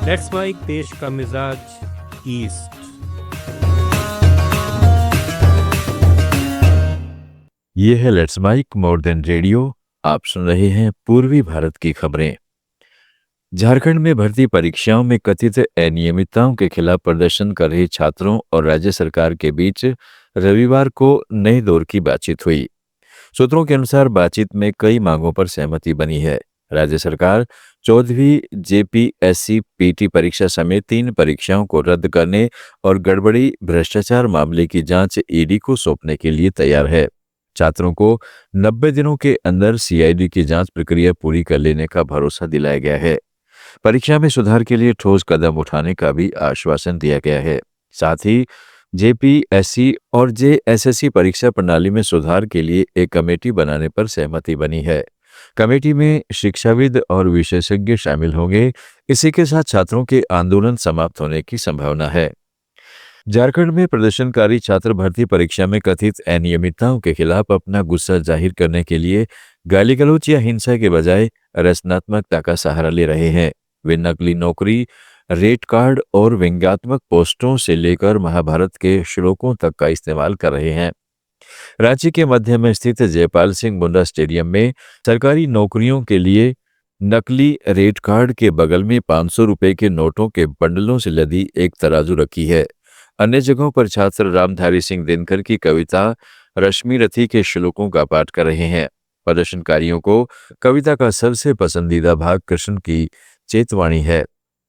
Let's mic देश का मिजाज ईस्ट। ये है let's mike more than radio. आप सुन रहे हैं पूर्वी भारत की खबरें। झारखंड में भर्ती परीक्षाओं में कथित अनियमितताओं के खिलाफ प्रदर्शन कर रहे छात्रों और राज्य सरकार के बीच रविवार को नए दौर की बातचीत हुई। सूत्रों के अनुसार बातचीत में कई मांगों पर सहमति बनी है। राज्य सरकार 14वीं जेपीएससी पीटी परीक्षा समेत 3 परीक्षाओं को रद्द करने और गड़बड़ी भ्रष्टाचार मामले की जांच ईडी को सौंपने के लिए तैयार है। छात्रों को 90 दिनों के अंदर सीआईडी की जांच प्रक्रिया पूरी कर लेने का भरोसा दिलाया गया है। परीक्षा में सुधार के लिए ठोस कदम उठाने का भी आश्वासन दिया गया है। साथ ही जेपीएससी और जेएसएससी परीक्षा प्रणाली में सुधार के लिए एक कमेटी बनाने पर सहमति बनी है। कमेटी में शिक्षाविद और विशेषज्ञ शामिल होंगे। इसी के साथ छात्रों के आंदोलन समाप्त होने की संभावना है। झारखंड में प्रदर्शनकारी छात्र भर्ती परीक्षा में कथित अनियमितताओं के खिलाफ अपना गुस्सा जाहिर करने के लिए गाली गलौज या हिंसा के बजाय रचनात्मकता का सहारा ले रहे हैं। वे नकली नौकरी, रेट कार्ड और व्यंग्यात्मक पोस्टरों से लेकर महाभारत के श्लोकों तक का इस्तेमाल कर रहे हैं। रांची के मध्य में स्थित जयपाल सिंह मुंडा स्टेडियम में सरकारी नौकरियों के लिए नकली रेट कार्ड के बगल में 500 रुपए के नोटों के बंडलों से लदी एक तराजू रखी है। अन्य जगहों पर छात्र रामधारी सिंह दिनकर की कविता रश्मि रथी के श्लोकों का पाठ कर रहे हैं। प्रदर्शनकारियों को कविता का सबसे पसंदीदा भाग कृष्ण की चेतवाणी है,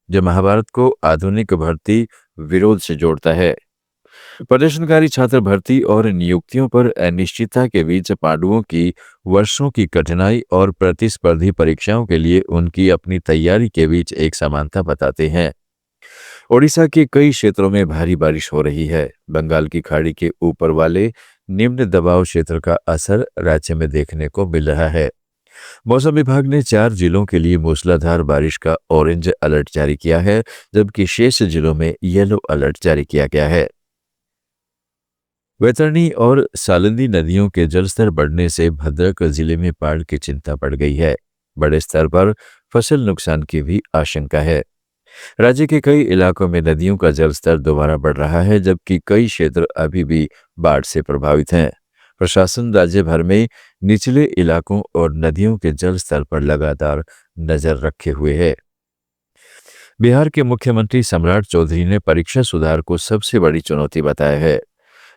जो महाभारत को आधुनिक भर्ती विरोध से जोड़ता है। प्रदर्शनकारी छात्र भर्ती और नियुक्तियों पर अनिश्चितता के बीच पांडवों की वर्षों की कठिनाई और प्रतिस्पर्धी परीक्षाओं के लिए उनकी अपनी तैयारी के बीच एक समानता बताते हैं। ओडिशा के कई क्षेत्रों में भारी बारिश हो रही है। बंगाल की खाड़ी के ऊपर वाले निम्न दबाव क्षेत्र का असर राज्य में देखने को मिल रहा है। मौसम विभाग ने 4 जिलों के लिए मूसलाधार बारिश का ऑरेंज अलर्ट जारी किया है, जबकि शेष जिलों में येलो अलर्ट जारी किया गया है। वैतरणी और सालंदी नदियों के जलस्तर बढ़ने से भद्रक जिले में बाढ़ की चिंता बढ़ गई है। बड़े स्तर पर फसल नुकसान की भी आशंका है। राज्य के कई इलाकों में नदियों का जलस्तर दोबारा बढ़ रहा है, जबकि कई क्षेत्र अभी भी बाढ़ से प्रभावित हैं। प्रशासन राज्य भर में निचले इलाकों और नदियों के जल स्तर पर लगातार नजर रखे हुए है। बिहार के मुख्यमंत्री सम्राट चौधरी ने परीक्षा सुधार को सबसे बड़ी चुनौती बताया है।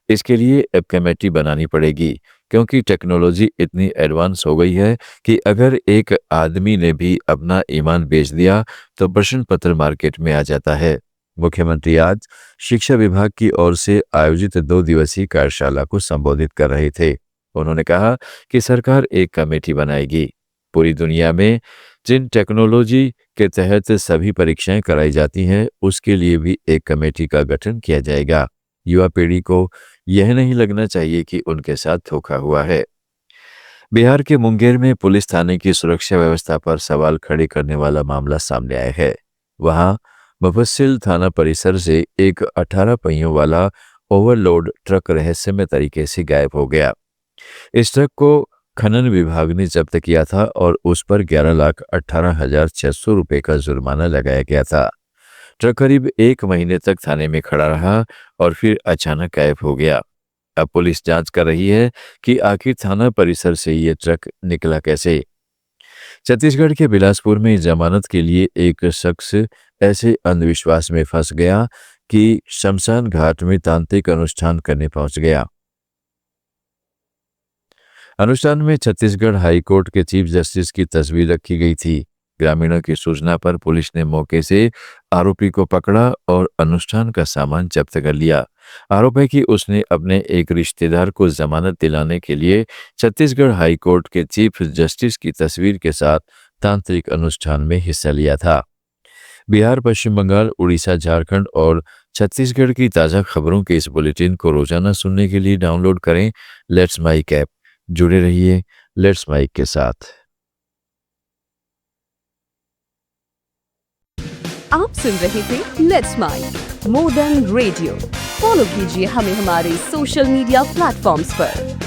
इसके लिए अब कमेटी बनानी पड़ेगी, क्योंकि टेक्नोलॉजी इतनी एडवांस हो गई है कि अगर एक आदमी ने भी अपना ईमान बेच दिया तो प्रश्न पत्र मार्केट में आ जाता है। मुख्यमंत्री आज शिक्षा विभाग की ओर से आयोजित 2 दिवसीय कार्यशाला को संबोधित कर रहे थे। उन्होंने कहा कि सरकार एक कमेटी बनाएगी। पूरी दुनिया में जिन टेक्नोलॉजी के तहत सभी परीक्षाएं कराई जाती हैं, उसके लिए भी एक कमेटी का गठन किया जाएगा। युवा पीढ़ी को यह नहीं लगना चाहिए कि उनके साथ धोखा हुआ है। बिहार के मुंगेर में पुलिस थाने की सुरक्षा व्यवस्था पर सवाल खड़े करने वाला मामला सामने आया है। वहां मुफस्सिल थाना परिसर से एक 18 पहियों वाला ओवरलोड ट्रक रहस्यमय तरीके से गायब हो गया। इस ट्रक को खनन विभाग ने जब्त किया था और उस पर 11,18,600 रुपये का जुर्माना लगाया गया था। ट्रक करीब 1 महीने तक थाने में खड़ा रहा और फिर अचानक गायब हो गया। अब पुलिस जांच कर रही है कि आखिर थाना परिसर से ये ट्रक निकला कैसे। छत्तीसगढ़ के बिलासपुर में जमानत के लिए एक शख्स ऐसे अंधविश्वास में फंस गया कि शमशान घाट में तांत्रिक अनुष्ठान करने पहुंच गया। अनुष्ठान में छत्तीसगढ़ हाईकोर्ट के चीफ जस्टिस की तस्वीर रखी गई थी। ग्रामीणों की सूचना पर पुलिस ने मौके से आरोपी को पकड़ा और अनुष्ठान का सामान जब्त कर लिया। आरोप है कि उसने अपने एक रिश्तेदार को जमानत दिलाने के लिए छत्तीसगढ़ हाईकोर्ट के चीफ जस्टिस की तस्वीर के साथ तांत्रिक अनुष्ठान में हिस्सा लिया था। बिहार, पश्चिम बंगाल, उड़ीसा, झारखंड और छत्तीसगढ़ की ताज़ा खबरों के इस बुलेटिन को रोजाना सुनने के लिए डाउनलोड करें लेट्स माइक ऐप। जुड़े रहिए लेट्स माइक के साथ। आप सुन रहे थे let's mike more than radio. Follow कीजिए हमें हमारे सोशल मीडिया प्लेटफॉर्म्स पर।